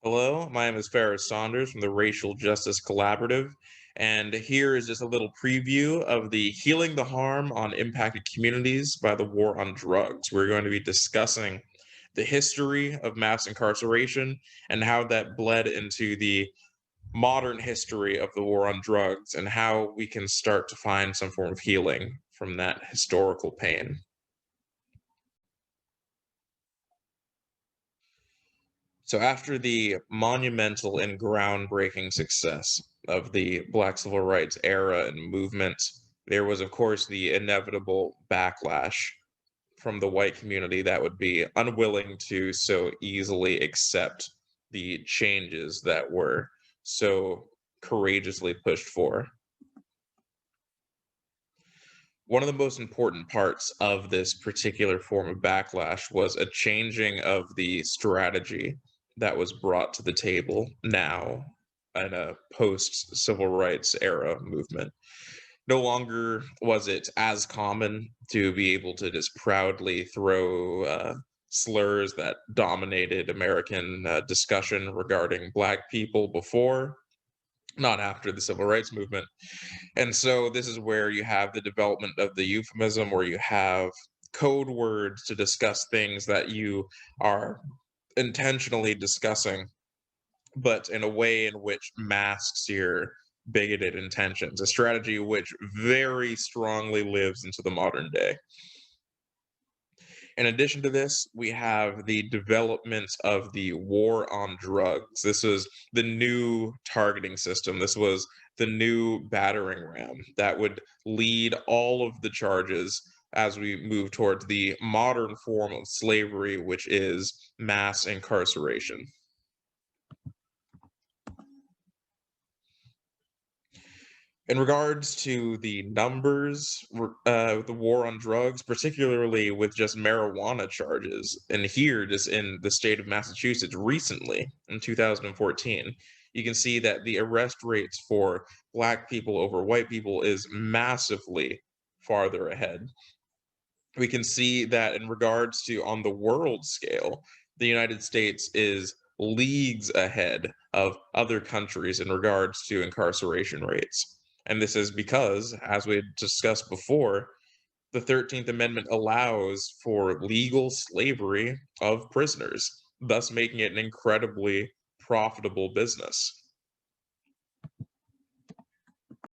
Hello, my name is Pharaoh Saunders from the Racial Justice Collaborative, and here is just a little preview of the Healing the Harm on Impacted Communities by the War on Drugs. We're going to be discussing the history of mass incarceration and how that bled into the modern history of the war on drugs and how we can start to find some form of healing from that historical pain. So after the monumental and groundbreaking success of the Black Civil Rights era and movement, there was, of course, the inevitable backlash from the white community that would be unwilling to so easily accept the changes that were so courageously pushed for. One of the most important parts of this particular form of backlash was a changing of the strategy that was brought to the table now in a post civil rights era movement. No longer was it as common to be able to just proudly throw slurs that dominated American discussion regarding Black people before, not after the civil rights movement. And so this is where you have the development of the euphemism, where you have code words to discuss things that you are intentionally discussing, but in a way in which masks your bigoted intentions, a strategy which very strongly lives into the modern day. In addition to this, we have the development of the war on drugs. This was the new targeting system. This was the new battering ram that would lead all of the charges as we move towards the modern form of slavery, which is mass incarceration. In regards to the numbers, the war on drugs, particularly with just marijuana charges, and here, just in the state of Massachusetts recently in 2014, you can see that the arrest rates for Black people over white people is massively farther ahead. We can see that in regards to on the world scale, the United States is leagues ahead of other countries in regards to incarceration rates. And this is because, as we discussed before, the 13th Amendment allows for legal slavery of prisoners, thus making it an incredibly profitable business.